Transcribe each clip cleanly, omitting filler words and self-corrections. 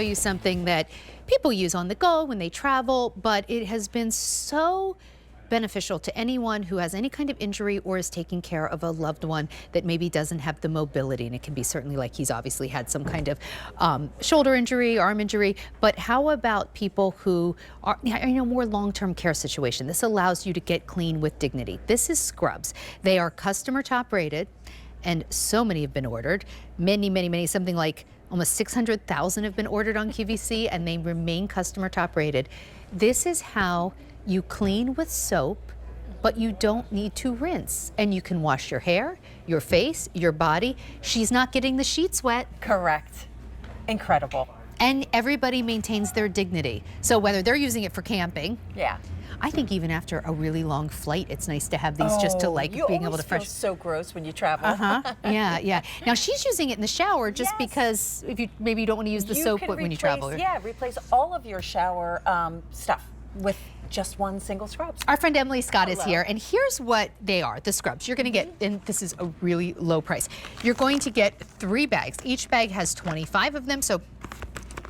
You something that people use on the go when they travel, but it has been so beneficial to anyone who has any kind of injury or is taking care of a loved one that maybe doesn't have the mobility. And it can be certainly like he's obviously had some kind of shoulder injury, arm injury. But how about people who are, more long-term care situation? This allows you to get clean with dignity. This is Scrubzz. They are customer top rated, and so many have been ordered. Many, something like almost 600,000 have been ordered on QVC, and they remain customer top rated. This is how you clean with soap, but you don't need to rinse. And you can wash your hair, your face, your body. She's not getting the sheets wet. Correct. Incredible. And everybody maintains their dignity. So whether they're using it for camping. Yeah. I think even after a really long flight, it's nice to have these just to like being able to fresh. You feel so gross when you travel. Yeah. Now she's using it in the shower just because if you maybe you don't want to use the soap when you travel. Yeah, replace all of your shower stuff with just one single Scrubzz. Our friend Emily Scott is here, and here's what they are, the Scrubzz. You're going to get, and this is a really low price, you're going to get 3 bags. Each bag has 25 of them, so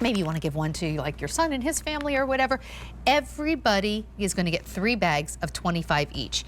maybe you want to give one to like your son and his family or whatever. Everybody is going to get 3 bags of 25 each.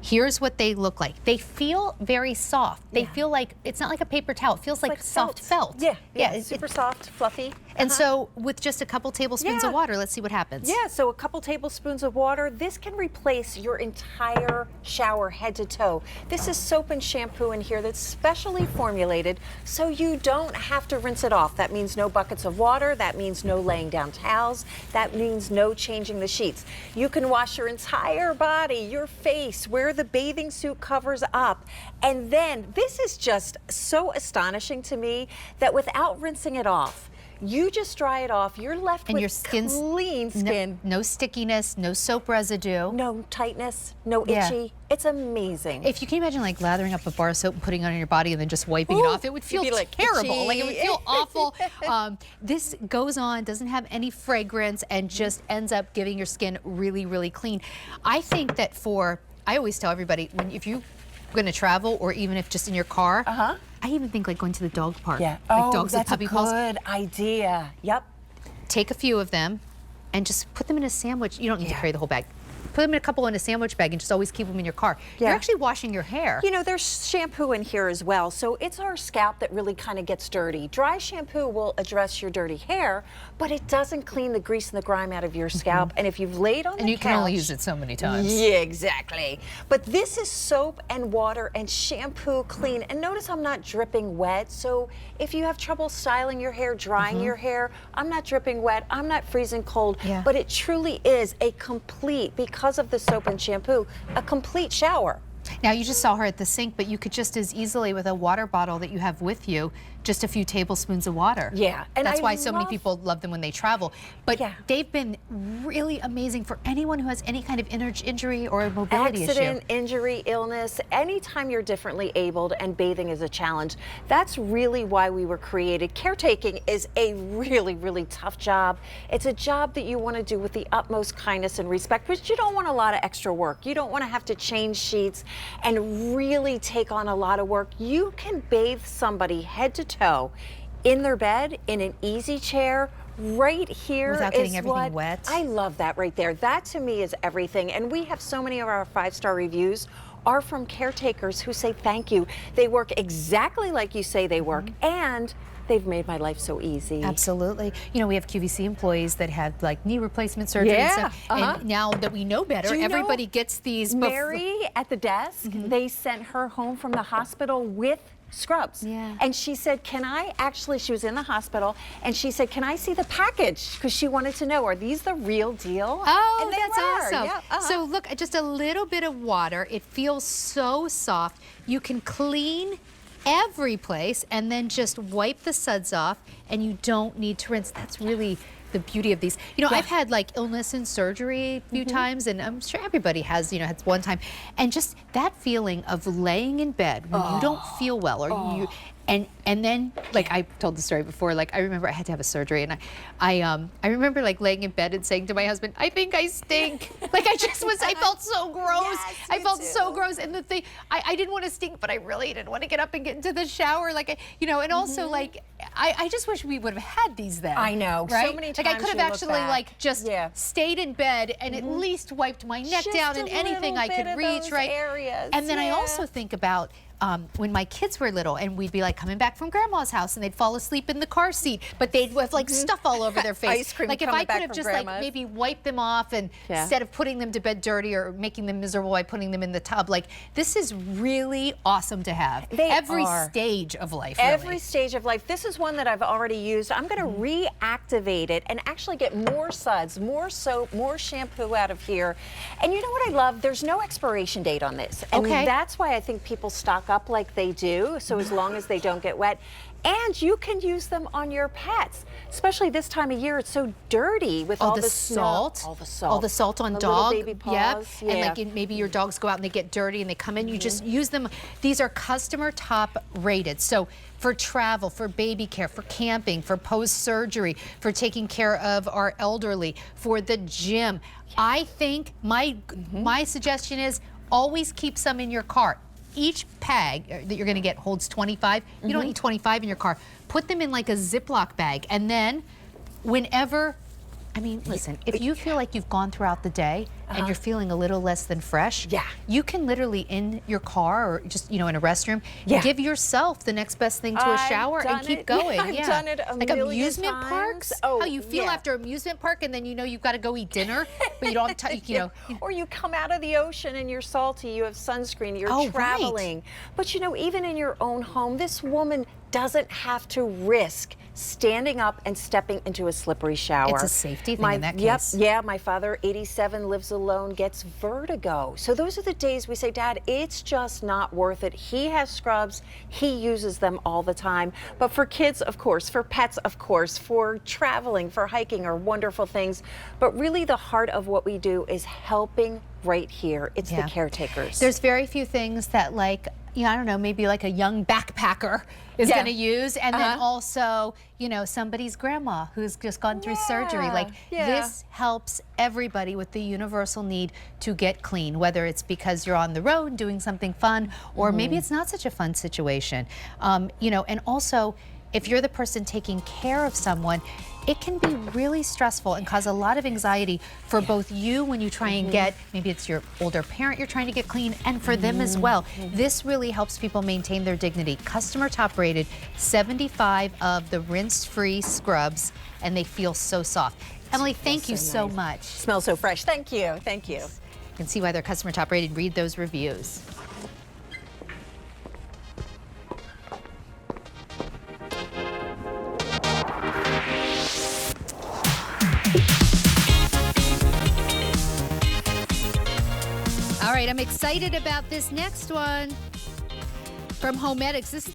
Here's what they look like. They feel very soft. They feel like, it's not like a paper towel. It feels like soft felt. Yeah, it's super soft, fluffy. And so with just a couple tablespoons of water, let's see what happens. Yeah, so a couple tablespoons of water. This can replace your entire shower head to toe. This is soap and shampoo in here that's specially formulated so you don't have to rinse it off. That means no buckets of water. That means no laying down towels. That means no changing the sheets. You can wash your entire body, your face, where the bathing suit covers up. And then this is just so astonishing to me that without rinsing it off, you just dry it off, you're left with your skin's clean skin. No stickiness, no soap residue. No tightness, no itchy. It's amazing. If you can imagine like lathering up a bar of soap and putting it on your body and then just wiping it off, it would feel like terrible. Itchy. Like it would feel awful. This goes on, doesn't have any fragrance, and just ends up giving your skin really clean. I think that I always tell everybody, if you're going to travel, or even if just in your car, I even think like going to the dog park. Yeah. Like dogs with that's puppy a paws. good idea. Yep. Take a few of them and just put them in a sandwich. You don't need to carry the whole bag. Put them in a couple in a sandwich bag and just always keep them in your car. You're actually washing your hair. You know, there's shampoo in here as well, so it's our scalp that really kind of gets dirty. Dry shampoo will address your dirty hair, but it doesn't clean the grease and the grime out of your scalp. And if you've laid on the couch... And you can only use it so many times. Yeah, exactly. But this is soap and water and shampoo clean. And notice I'm not dripping wet, so if you have trouble styling your hair, drying your hair, I'm not dripping wet, I'm not freezing cold, but it truly is a complete, because of the soap and shampoo, a complete shower. Now you just saw her at the sink, but you could just as easily with a water bottle that you have with you, just a few tablespoons of water. Yeah. And that's why so many people love them when they travel. But they've been really amazing for anyone who has any kind of injury or a mobility Accident, injury, illness, anytime you're differently abled and bathing is a challenge. That's really why we were created. Caretaking is a really tough job. It's a job that you want to do with the utmost kindness and respect, but you don't want a lot of extra work. You don't want to have to change sheets and really take on a lot of work. You can bathe somebody head to toe in their bed, in an easy chair, right here. Without getting everything wet. I love that right there. That to me is everything. And we have so many of our 5-star reviews are from caretakers who say thank you. They work exactly like you say they work, and they've made my life so easy. Absolutely. You know, we have QVC employees that had like knee replacement surgery and stuff. And now that we know better, everybody gets these. Mary at the desk, they sent her home from the hospital with Scrubzz. And she said, she was in the hospital, and she said, can I see the package? Because she wanted to know, are these the real deal? Oh, and that's awesome. So look, just a little bit of water. It feels so soft. You can clean every place and then just wipe the suds off, and you don't need to rinse. That's really the beauty of these. You know, I've had like illness and surgery a few times, and I'm sure everybody has, has one time. And just that feeling of laying in bed when you don't feel well, or And then, like I told the story before, like I remember I had to have a surgery, and I remember like laying in bed and saying to my husband, I think I stink. Like I felt so gross. Yes, I me felt too. so gross. And the thing, I didn't want to stink, but I really didn't want to get up and get into the shower. Like, you know, and also like, I just wish we would have had these then. I know, so right? many Like I times could have you look actually back. like just Yeah. stayed in bed and at least wiped my neck Just down a and anything little I bit could of reach, those right? areas, And then I yeah. also think about when my kids were little and we'd be like coming back from grandma's house and they'd fall asleep in the car seat, but they'd have like stuff all over their face. Ice cream like if coming I back could have from just grandma's. like maybe wiped them off and Yeah. instead of putting them to bed dirty or making them miserable by putting them in the tub, like this is really awesome to have. They Every are. stage of life, really. Every stage of life. This is one that I've already used. I'm going to reactivate it and actually get more suds, more soap, more shampoo out of here. And you know what I love? There's no expiration date on this. And Okay. that's why I think people stock up like they do, so as long as they don't get wet. And you can use them on your pets, especially this time of year. It's so dirty with all the the salt, snow. All the salt. all the salt on The little dog, baby paws. yep. Yeah. And like maybe your dogs go out and they get dirty and they come in. You just use them. These are customer top rated. So for travel, for baby care, for camping, for post-surgery, for taking care of our elderly, for the gym. I think my suggestion is always keep some in your car. Each bag that you're going to get holds 25. You don't need 25 in your car. Put them in like a Ziploc bag, and then whenever, I mean, listen, if you feel like you've gone throughout the day and you're feeling a little less than fresh, Yeah. you can literally in your car or just, you know, in a restroom, Yeah. give yourself the next best thing to a I've shower and done keep it. going. Yeah, I've done it a like million amusement times. parks, Oh, how you feel yeah. after amusement park, and then you know you've got to go eat dinner, but you don't have time, you know. Or you come out of the ocean and you're salty, you have sunscreen, you're Oh, right. traveling. But you know, even in your own home, this woman doesn't have to risk standing up and stepping into a slippery shower. It's a safety thing in that case. Yep, yeah, my father, 87, lives alone, gets vertigo. So those are the days we say, Dad, it's just not worth it. He has Scrubzz, he uses them all the time. But for kids, of course, for pets, of course, for traveling, for hiking are wonderful things. But really the heart of what we do is helping right here. It's the caretakers. There's very few things that, like, you know, I don't know, maybe like a young backpacker is Yeah. going to use, and then also, you know, somebody's grandma who's just gone through surgery. Like, this helps everybody with the universal need to get clean, whether it's because you're on the road doing something fun, or maybe it's not such a fun situation. You know, and also, if you're the person taking care of someone, it can be really stressful and cause a lot of anxiety for both you when you try and get, maybe it's your older parent you're trying to get clean, and for them as well. This really helps people maintain their dignity. Customer top rated, 75 of the rinse-free Scrubzz, and they feel so soft. Emily, thank you so much. Smells so fresh. Thank you. Thank you. You can see why they're customer top rated. Read those reviews. All right, I'm excited about this next one from Homedics. This